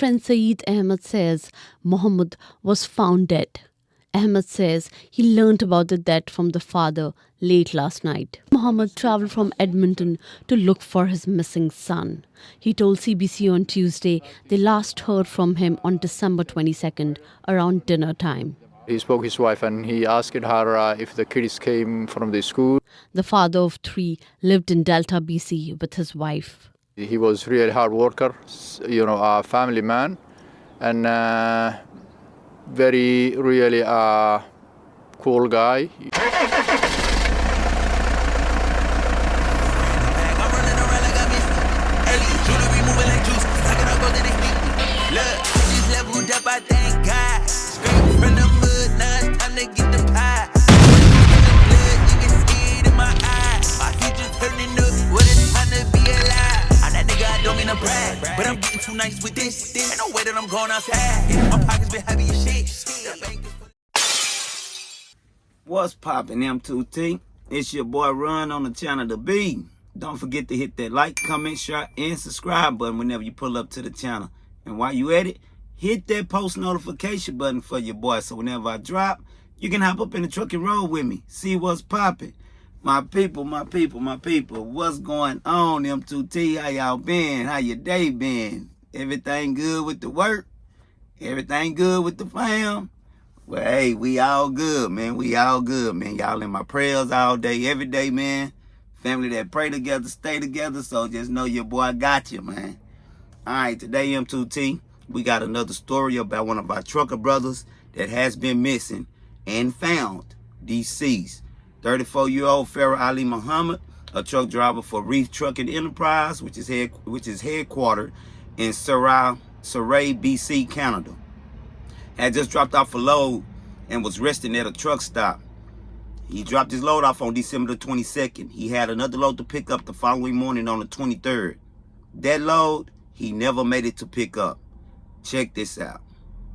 friend Saeed Ahmed says Mohammed was found dead. Ahmed says he learnt about the death from the father late last night. Mohammed traveled from Edmonton to look for his missing son. He told CBC on Tuesday they last heard from him on December 22nd around dinner time. He spoke to his wife and he asked her if the kids came from the school. The father of 3 lived in Delta, BC with his wife. He was really hard worker, a family man, and very really cool guy. But I'm getting too nice with this. Ain't no way that I'm going outside. My pockets been heavy as shit. What's poppin', M2T? It's your boy Run on the channel to be. Don't forget to hit that like, comment, share, and subscribe button whenever you pull up to the channel. And while you at it, hit that post notification button for your boy so whenever I drop, you can hop up in the truck and roll with me. See what's poppin'. My people, what's going on, M2T? How y'all been? How your day been? Everything good with the work? Everything good with the fam? Well, hey, we all good, man. We all good, man. Y'all in my prayers all day, every day, man. Family that pray together, stay together, so just know your boy got you, man. All right, today, M2T, we got another story about one of our trucker brothers that has been missing and found deceased. 34-year-old Farah Ali Muhammad, a truck driver for Reef Trucking Enterprise, which is headquartered in Surrey, BC, Canada, had just dropped off a load and was resting at a truck stop. He dropped his load off on December the 22nd. He had another load to pick up the following morning on the 23rd. That load, he never made it to pick up. Check this out.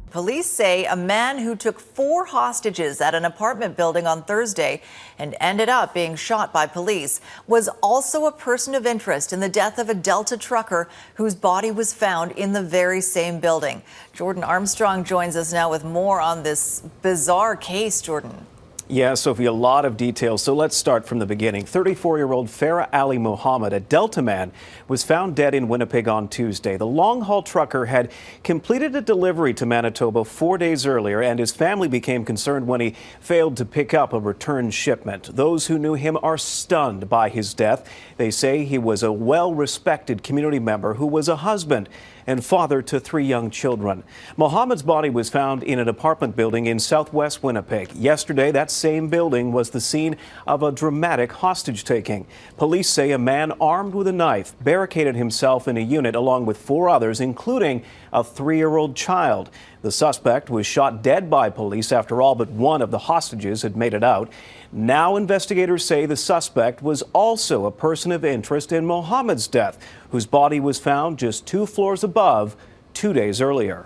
Police say a man who took 4 hostages at an apartment building on Thursday and ended up being shot by police was also a person of interest in the death of a Delta trucker whose body was found in the very same building. Jordan Armstrong joins us now with more on this bizarre case. Jordan. Yeah, Sophie, a lot of details. So let's start from the beginning. 34-year-old Farah Ali Muhammad, a Delta man, was found dead in Winnipeg on Tuesday. The long-haul trucker had completed a delivery to Manitoba 4 days earlier, and his family became concerned when he failed to pick up a return shipment. Those who knew him are stunned by his death. They say he was a well-respected community member who was a husband and father to 3 young children. Muhammad's body was found in an apartment building in southwest Winnipeg. Yesterday, that same building was the scene of a dramatic hostage-taking. Police say a man armed with a knife barricaded himself in a unit along with 4 others, including a 3-year-old child. The suspect was shot dead by police after all but one of the hostages had made it out. Now investigators say the suspect was also a person of interest in Muhammad's death, whose body was found just 2 floors above 2 days earlier.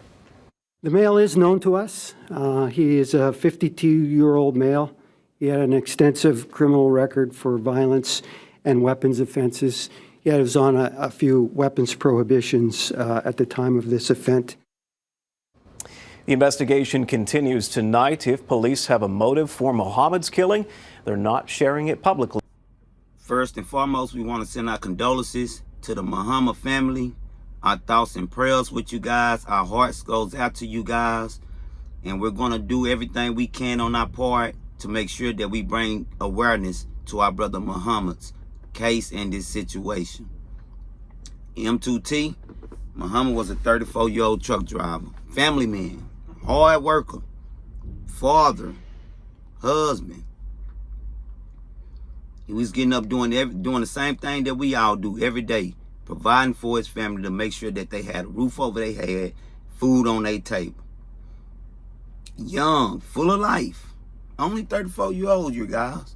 The male is known to us. He is a 52-year-old male. He had an extensive criminal record for violence and weapons offenses. He was on a few weapons prohibitions at the time of this offense. The investigation continues tonight. If police have a motive for Muhammad's killing, they're not sharing it publicly. First and foremost, we want to send our condolences to the Muhammad family. Our thoughts and prayers with you guys. Our hearts goes out to you guys. And we're going to do everything we can on our part to make sure that we bring awareness to our brother Muhammad's case and this situation. M2T, Muhammad was a 34-year-old truck driver, family man, hard worker, father, husband. He was getting up doing the same thing that we all do every day, providing for his family to make sure that they had a roof over their head, food on their table. Young, full of life, only 34-year-old, you guys.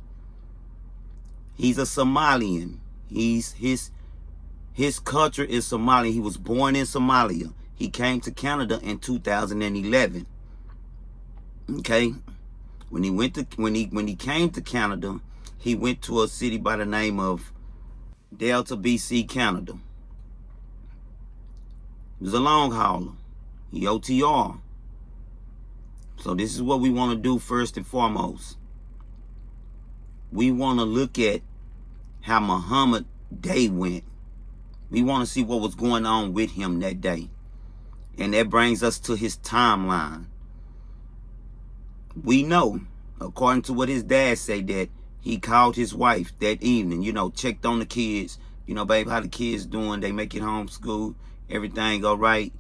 He's a Somalian. His culture is Somalian. He was born in Somalia. He came to Canada in 2011. Okay, when he came to Canada, he went to a city by the name of Delta, BC, Canada. He was a long hauler. He OTR. So this is what we want to do first and foremost. We want to look at how Muhammad day went. We want to see what was going on with him that day. And that brings us to his timeline. We know, according to what his dad said, that he called his wife that evening, you know, checked on the kids. You know, babe, how the kids doing? They make it home school? Everything all right?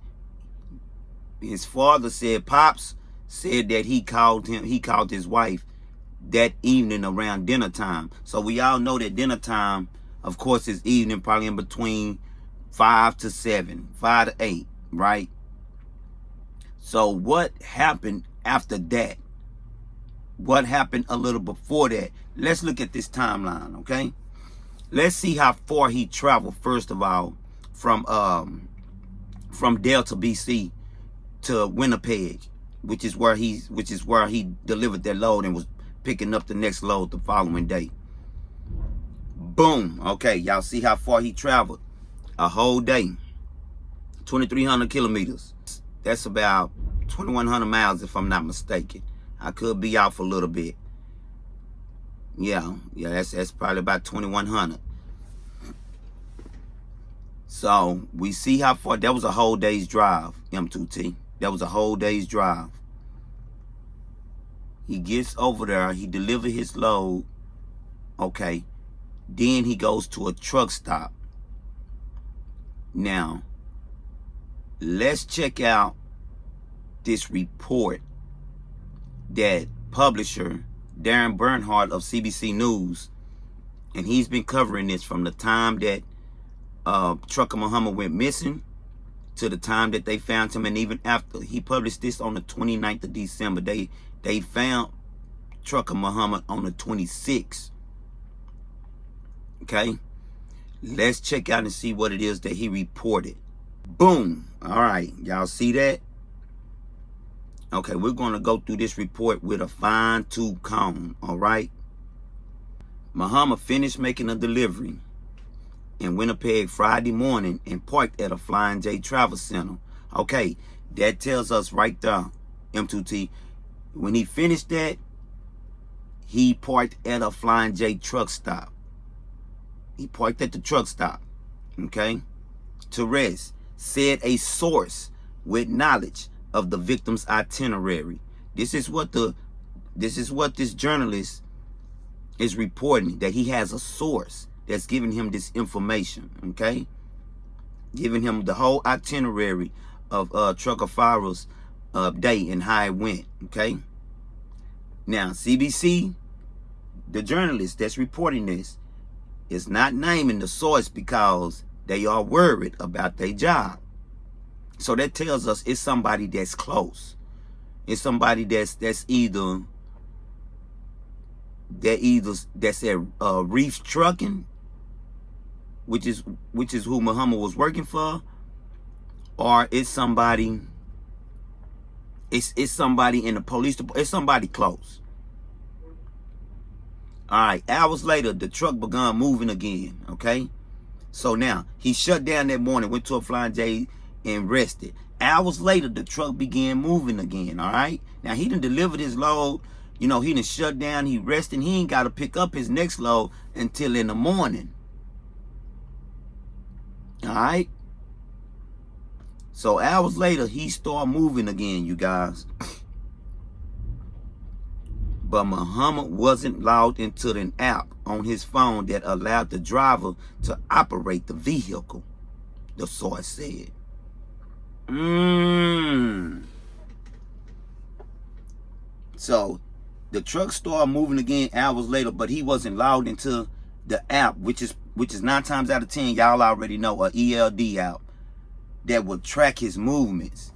His father said, Pops said that he called his wife that evening around dinner time. So we all know that dinner time, of course, is evening, probably in between 5 to 7, 5 to 8, right? So what happened after that? What happened a little before that? Let's look at this timeline, okay? Let's see how far he traveled, first of all, from Delta, BC to Winnipeg, which is where he delivered that load and was picking up the next load the following day. Boom. Okay, y'all see how far he traveled? A whole day. 2,300 kilometers. That's about 2,100 miles if I'm not mistaken. I could be off a little bit. Yeah, that's probably about 2,100. So we see how far. That was a whole day's drive, M2T. That was a whole day's drive. He gets over there. He delivers his load. Okay. Then he goes to a truck stop. Now, let's check out this report that publisher Darren Bernhardt of CBC News, and he's been covering this from the time that Trucker Muhammad went missing to the time that they found him, and even after. He published this on the 29th of December. They found Trucker Muhammad on the 26th. Okay, let's check out and see what it is that he reported. Boom. All right, y'all see that? Okay, we're going to go through this report with a fine-tooth comb, all right? Muhammad finished making a delivery in Winnipeg Friday morning and parked at a Flying J Travel Center. Okay, that tells us right there, M2T, when he finished that, he parked at a Flying J truck stop. He parked at the truck stop, okay, to rest, said a source with knowledge of the victim's itinerary. This is what this journalist is reporting, that he has a source that's giving him this information, okay? Giving him the whole itinerary of Trucker Farah's day and how it went, okay? Now, CBC, the journalist that's reporting this, is not naming the source because they are worried about their job. So that tells us it's somebody that's close. It's somebody that's either at Reef Trucking, which is who Muhammad was working for, or it's somebody. It's somebody in the police department. It's somebody close. All right. Hours later, the truck began moving again. Okay. So now he shut down that morning, went to a Flying J and rested. Hours later, the truck began moving again. All right. Now he done delivered his load. You know, he done shut down. He resting. He ain't got to pick up his next load until in the morning. All right. So hours later, he started moving again, you guys. But Muhammad wasn't logged into an app on his phone that allowed the driver to operate the vehicle, the source said. So the truck started moving again hours later, but he wasn't logged into the app, which is 9 times out of 10, y'all already know, a ELD app that would track his movements.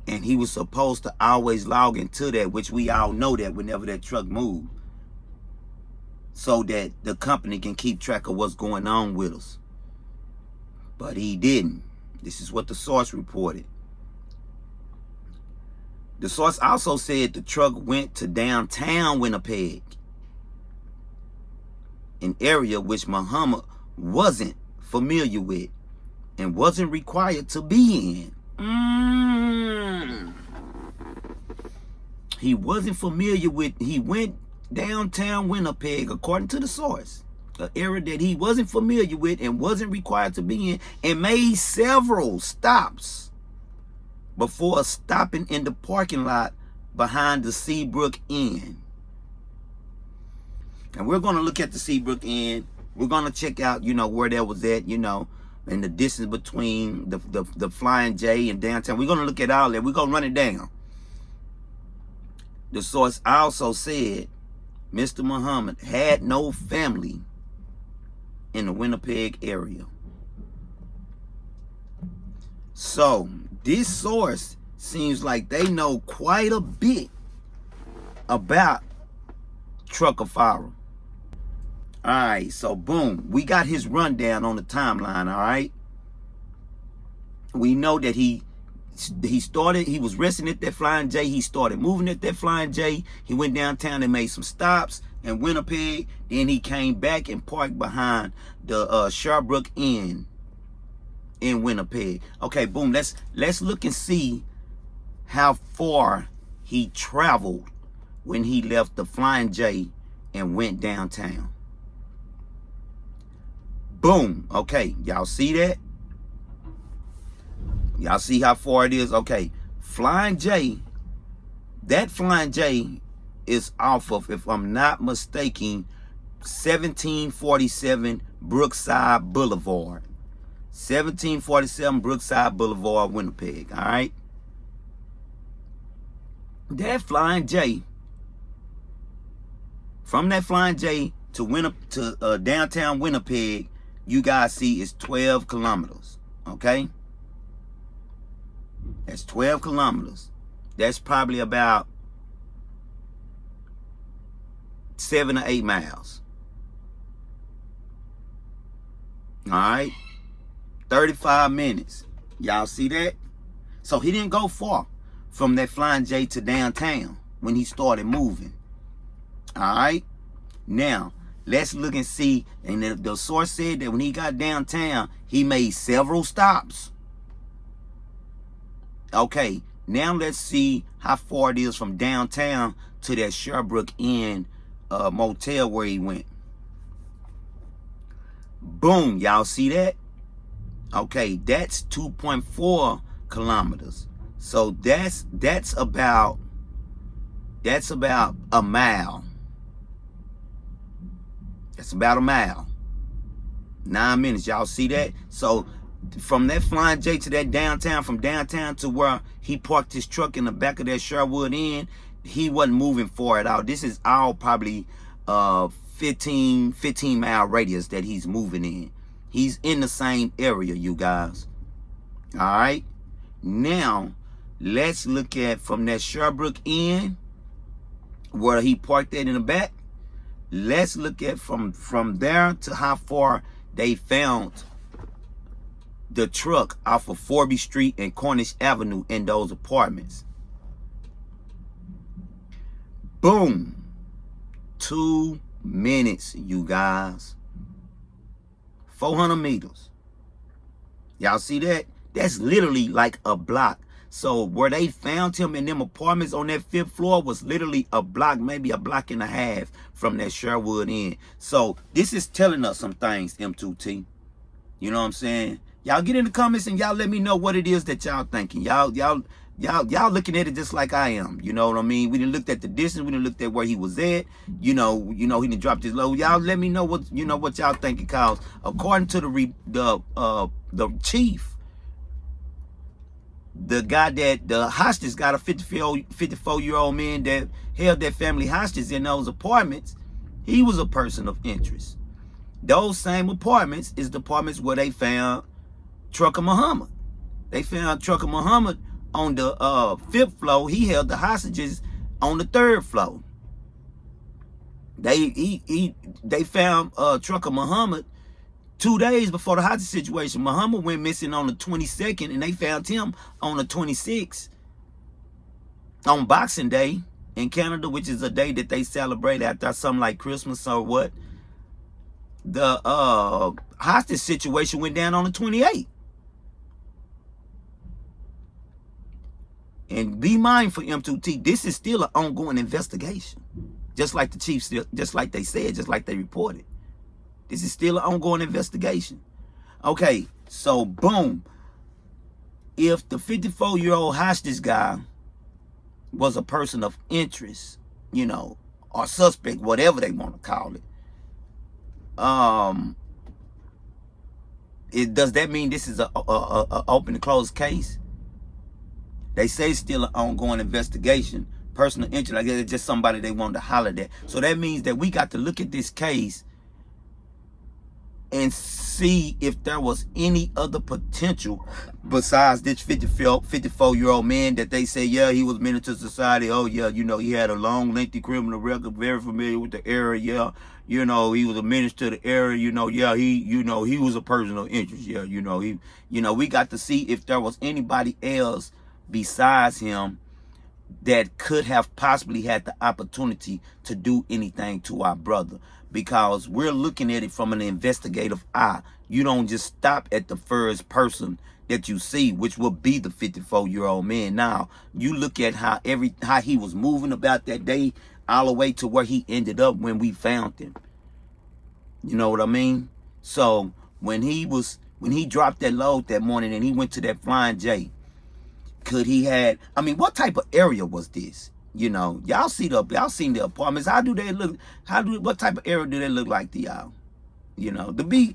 And he was supposed to always log into that, which we all know that whenever that truck moved, so that the company can keep track of what's going on with us. But he didn't. This is what the source reported. The source also said the truck went to downtown Winnipeg, an area which Muhammad wasn't familiar with and wasn't required to be in. he wasn't familiar with. He went downtown Winnipeg, according to the source, an area that he wasn't familiar with and wasn't required to be in, and made several stops before stopping in the parking lot behind the Seabrook Inn. And we're going to look at the Seabrook Inn. We're going to check out, where that was at, and the distance between the Flying J and downtown. We're going to look at all that. We're going to run it down. The source also said Mr. Muhammad had no family in the Winnipeg area. So this source seems like they know quite a bit about Trucker Farah. All right, so boom, we got his rundown on the timeline. All right, we know that he was resting at that Flying J. He started moving at that Flying J. He went downtown and made some stops in Winnipeg. Then he came back and parked behind the Sherbrooke Inn in Winnipeg. Okay, boom. Let's look and see how far he traveled when he left the Flying J and went downtown. Boom. Okay, y'all see that? Y'all see how far it is? Okay, Flying J, that Flying J is off of, if I'm not mistaken, 1747 Brookside Boulevard. 1747 Brookside Boulevard, Winnipeg, all right? That Flying J, from that Flying J to downtown Winnipeg, you guys see is 12 kilometers, okay? That's 12 kilometers. That's probably about 7 or 8 miles. All right? 35 minutes. Y'all see that? So he didn't go far from that Flying J to downtown when he started moving. All right? Now, let's look and see. And the source said that when he got downtown, he made several stops. Okay, now let's see how far it is from downtown to that Sherbrooke Inn motel where he went. Boom, y'all see that? Okay, that's 2.4 kilometers. So that's about a mile. That's about a mile. 9 minutes, y'all see that? So from that Flying J to that downtown, from downtown to where he parked his truck in the back of that Sherwood Inn, he wasn't moving far at all. This is all probably 15 mile radius that he's moving in. He's in the same area, you guys. All right. Now, let's look at from that Sherbrooke Inn where he parked that in the back. Let's look at from there to how far they found the truck off of Forby Street and Cornish Avenue in those apartments. Boom. 2 minutes, you guys. 400 meters. Y'all see that? That's literally like a block. So where they found him in them apartments on that 5th floor was literally a block, maybe a block and a half from that Sherwood Inn. So this is telling us some things, M2T. You know what I'm saying? Y'all get in the comments and y'all let me know what it is that y'all thinking. Y'all looking at it just like I am. You know what I mean? We done looked at the distance. We done looked at where he was at. You know, he done dropped his load. Y'all let me know what y'all thinking. Cause according to the chief, the guy that the hostage got a 54-year-old man that held that family hostage in those apartments. He was a person of interest. Those same apartments is the apartments where they found Trucker Muhammad. They found Trucker Muhammad on the 5th floor. He held the hostages on the 3rd floor. They found Trucker Muhammad 2 days before the hostage situation. Muhammad went missing on the 22nd, and they found him on the 26th on Boxing Day in Canada, which is a day that they celebrate after something like Christmas or what. The hostage situation went down on the 28th. And be mindful, M2T, this is still an ongoing investigation. Just like the chiefs, just like they said, just like they reported. This is still an ongoing investigation. Okay, so boom. If the 54-year-old hostage guy was a person of interest, you know, or suspect, whatever they want to call it, does that mean this is a open and closed case? They say it's still an ongoing investigation. Personal interest, I guess it's just somebody they wanted to holler at. So that means that we got to look at this case and see if there was any other potential besides this 54-year-old man that they say, yeah, he was menace to society. Oh, yeah, you know, he had a long, lengthy criminal record, very familiar with the area. Yeah, you know, he was a menace to the area. You know, yeah, he was a person of interest. Yeah, we got to see if there was anybody else besides him that could have possibly had the opportunity to do anything to our brother, because we're looking at it from an investigative eye. You don't just stop at the first person that you see, which will be the 54-year-old man. Now you look at how he was moving about that day, all the way to where he ended up when we found him. You know what I mean? So when he dropped that load that morning and he went to that Flying J, could he had, I mean, what type of area was this? You know, y'all seen the apartments. How do they look? What type of area do they look like to y'all? You know, to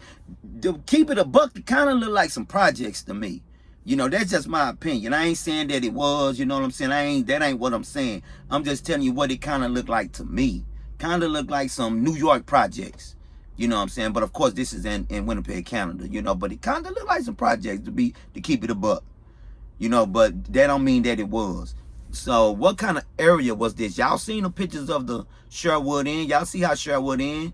keep it a buck, it kind of look like some projects to me. You know, that's just my opinion. I ain't saying that it was, you know what I'm saying? That ain't what I'm saying. I'm just telling you what it kind of looked like to me. Kind of looked like some New York projects. You know what I'm saying? But of course, this is in Winnipeg, Canada, you know, but it kind of looked like some projects to keep it a buck. You know, but that don't mean that it was. So what kind of area was this? Y'all seen the pictures of the Sherwood Inn? Y'all see how Sherwood Inn?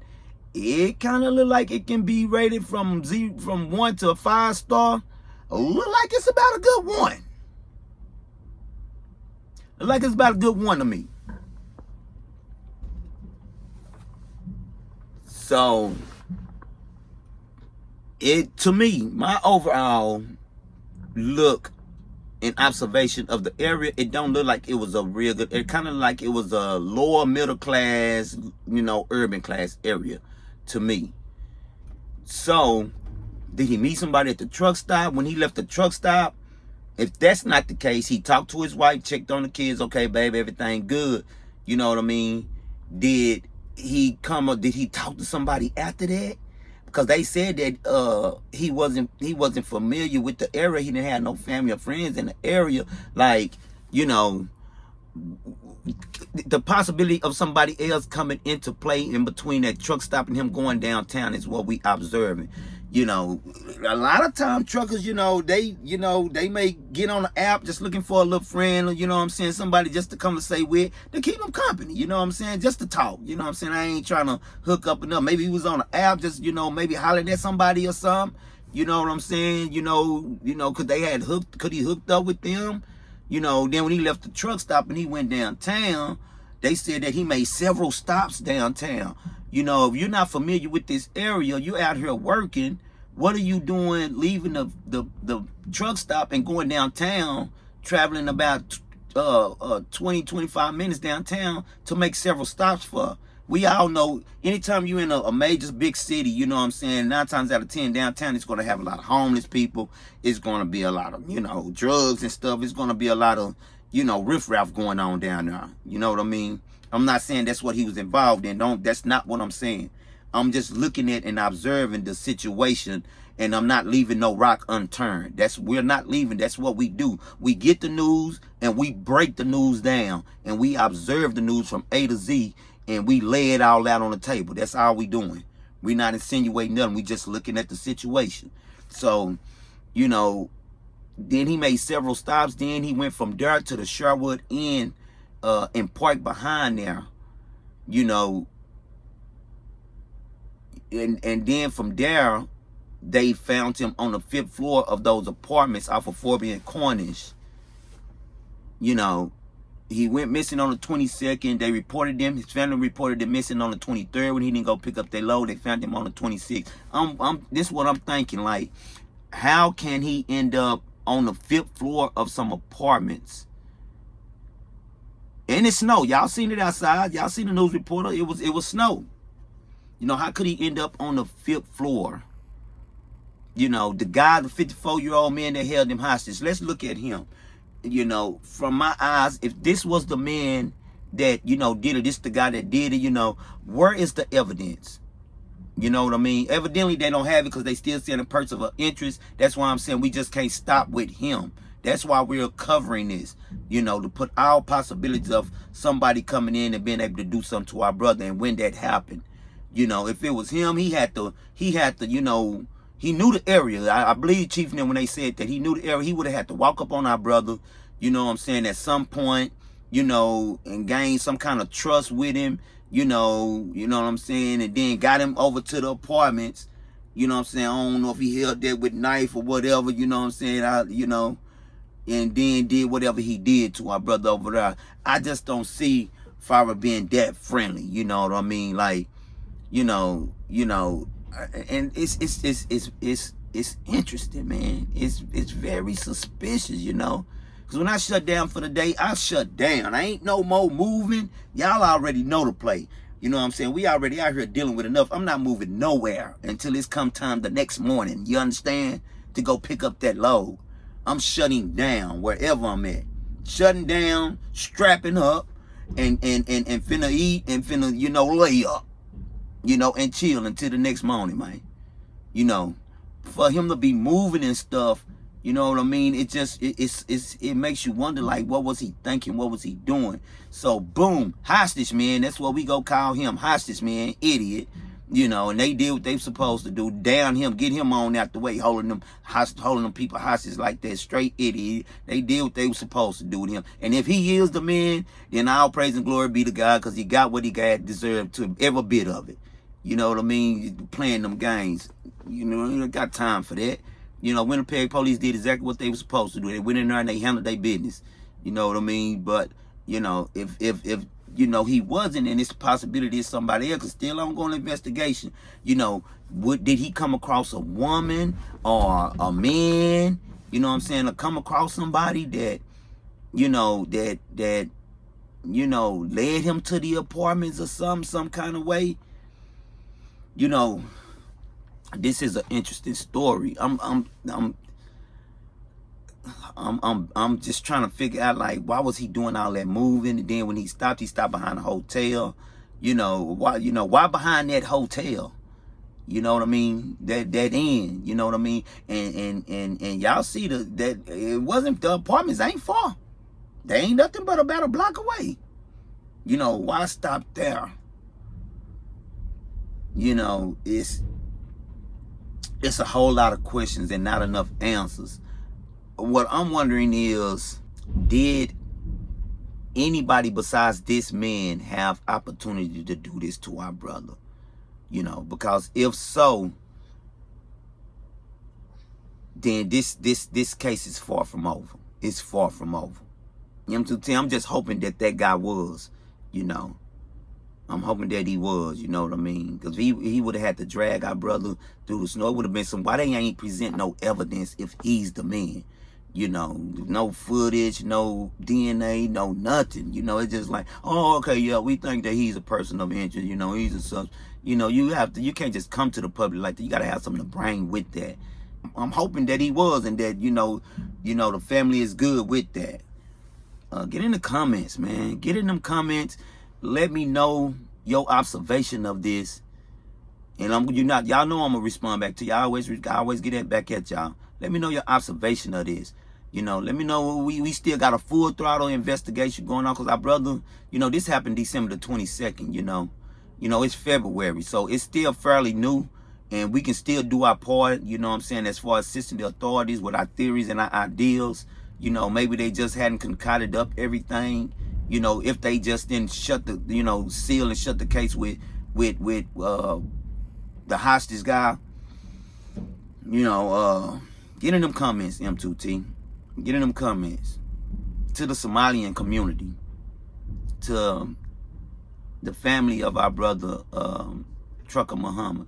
It kind of look like it can be rated from 1 to a 5 star. Look like it's about a good 1. Look like it's about a good 1 to me. So to me, my overall look in observation of the area, it don't look like it was a real good, it kind of like it was a lower middle class, you know, urban class area to me. So did he meet somebody at the truck stop? When he left the truck stop, if that's not the case, he talked to his wife, checked on the kids, okay, baby, everything good, you know what I mean? Did he talk to somebody after that? Because they said that he wasn't familiar with the area. He didn't have no family or friends in the area. Like, you know, the possibility of somebody else coming into play in between that truck stop and him going downtown is what we observing. You know, a lot of times truckers, they may get on the app just looking for a little friend, you know what I'm saying, somebody just to come and say with, to keep them company, you know what I'm saying, just to talk, you know what I'm saying. I ain't trying to hook up enough. Maybe he was on the app just, maybe hollering at somebody or something, you know what I'm saying, could he hooked up with them, then when he left the truck stop and he went downtown, they said that he made several stops downtown. If you're not familiar with this area, you're out here working, what are you doing leaving the truck stop and going downtown, traveling about 20-25 minutes downtown to make several stops for? We all know anytime you're in a major big city, you know what I'm saying, 9 times out of 10 downtown, it's going to have a lot of homeless people. It's going to be a lot of, drugs and stuff. It's going to be a lot of, riffraff going on down there. You know what I mean? I'm not saying that's what he was involved in. That's not what I'm saying. I'm just looking at and observing the situation, and I'm not leaving no rock unturned. We're not leaving. That's what we do. We get the news and we break the news down, and we observe the news from A to Z, and we lay it all out on the table. That's all we doing. We're not insinuating nothing. We just looking at the situation. So, then he made several stops. Then he went from there to the Sherwood Inn and parked behind there, and then from there, they found him on the 5th floor of those apartments off of Forby and Cornish. He went missing on the 22nd. They reported him. His family reported him missing on the 23rd when he didn't go pick up their load. They found him on the 26th. This is what I'm thinking. Like, how can he end up on the 5th floor of some apartments And it's snow. Y'all seen it outside. Y'all seen the news reporter. It was snow. You know, how could he end up on the 5th floor? You know, the guy, the 54-year-old man that held him hostage. Let's look at him. You know, from my eyes, if this was the man that, you know, did it, this the guy that did it, you know, where is the evidence? You know what I mean? Evidently, they don't have it because they still see a person of interest. That's why I'm saying we just can't stop with him. That's why we're covering this, you know, to put all possibilities of somebody coming in and being able to do something to our brother. And when that happened, you know, if it was him, he had to, you know, he knew the area. I believe Chief and them, when they said that he knew the area, he would have had to walk up on our brother, you know what I'm saying, at some point, you know, and gain some kind of trust with him, you know what I'm saying, and then got him over to the apartments, you know what I'm saying. I don't know if he held that with knife or whatever, you know what I'm saying, you know, and then did whatever he did to our brother over there. I just don't see Farah being that friendly, you know what I mean, like, you know, and it's interesting, man. It's very suspicious, you know. Because when I shut down for the day, I shut down. I ain't no more moving. Y'all already know the play. You know what I'm saying? We already out here dealing with enough. I'm not moving nowhere until it's come time the next morning. You understand? To go pick up that load. I'm shutting down wherever I'm at. Shutting down, strapping up, and finna eat and finna, you know, lay up. You know, and chill until the next morning, man. You know, for him to be moving and stuff, you know what I mean? It just, it makes you wonder, like, what was he thinking? What was he doing? So, boom, hostage man. That's what we go call him, hostage man, idiot. You know, and they did what they were supposed to do. Down him, get him on out the way, holding them people hostage like that, straight idiot. They did what they were supposed to do with him. And if he is the man, then all praise and glory be to God, because he got what he got, deserved to every bit of it. You know what I mean? Playing them games. You know, you ain't got time for that. You know, Winnipeg police did exactly what they were supposed to do. They went in there and they handled their business. You know what I mean? But, you know, if you know, he wasn't, and it's a possibility it's somebody else, still ongoing investigation. You know, did he come across a woman or a man? You know what I'm saying? Or come across somebody that, you know, that you know, led him to the apartments or some kind of way? You know, this is an interesting story. I'm just trying to figure out, like, why was he doing all that moving? And then when he stopped behind a hotel. You know, why behind that hotel? You know what I mean? That inn, you know what I mean? And y'all see that it wasn't, the apartments ain't far. They ain't nothing but about a block away. You know, why stop there? You know, it's a whole lot of questions and not enough answers. What I'm wondering is, did anybody besides this man have opportunity to do this to our brother? You know, because if so, then this case is far from over. It's far from over. M2T, I'm just hoping that guy was, you know. I'm hoping that he was, you know what I mean? Because he would have had to drag our brother through the snow. It would have been why they ain't present no evidence if he's the man? You know, no footage, no DNA, no nothing. You know, it's just like, oh, okay, yeah, we think that he's a person of interest. You know, he's a son. You know, you can't just come to the public like that. You got to have something to bring with that. I'm hoping that he was, and that, you know, the family is good with that. Get in the comments, man. Get in them comments. Let me know your observation of this, and y'all know I'm gonna respond back to you. I always get that back at y'all. Let me know your observation of this. You know, let me know. We still got a full throttle investigation going on, because our brother, you know, this happened December the 22nd. You know, it's February, so it's still fairly new, and we can still do our part. You know what I'm saying, as far as assisting the authorities with our theories and our ideals. You know, maybe they just hadn't concocted up everything. You know, if they just didn't seal and shut the case with the hostage guy. You know, get in them comments, M2T. Get in them comments. To the Somalian community, to the family of our brother, Trucker Muhammad.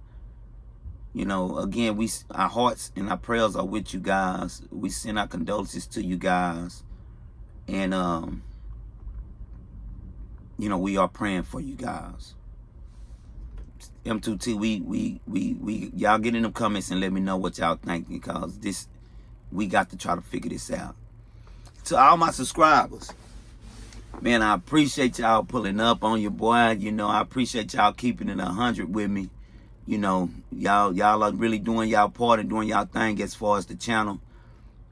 You know, again, our hearts and our prayers are with you guys. We send our condolences to you guys. And you know, we are praying for you guys. M2T, we y'all get in the comments and let me know what y'all think, because we got to try to figure this out. To all my subscribers, man, I appreciate y'all pulling up on your boy. You know, I appreciate y'all keeping it 100 with me. You know, y'all are really doing y'all part and doing y'all thing as far as the channel.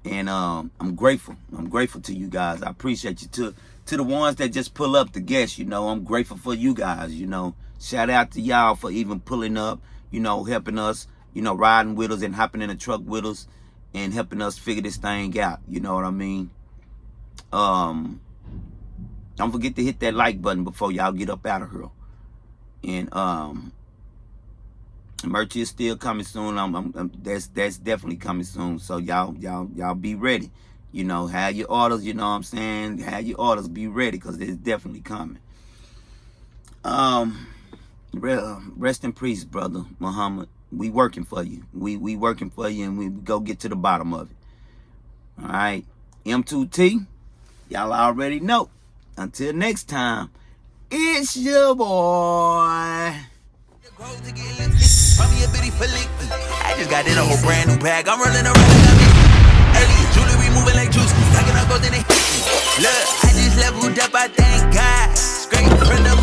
And I'm grateful. I'm grateful to you guys. I appreciate you. To the ones that just pull up to guests, you know, I'm grateful for you guys, you know. Shout out to y'all for even pulling up, you know, helping us, you know, riding with us and hopping in the truck with us and helping us figure this thing out. You know what I mean? Don't forget to hit that like button before y'all get up out of here. And merch is still coming soon. That's definitely coming soon. So y'all be ready. You know, have your orders. You know what I'm saying? Have your orders. Be ready, because it's definitely coming. Rest in peace, brother Muhammad. We working for you. We working for you, and we go get to the bottom of it. All right, M2T. Y'all already know. Until next time, it's your boy. I just got in a whole brand new bag. I'm rolling around early. Jewelry moving like juice. Stacking up gold in it. Look, I just leveled up. I thank God. Straight from the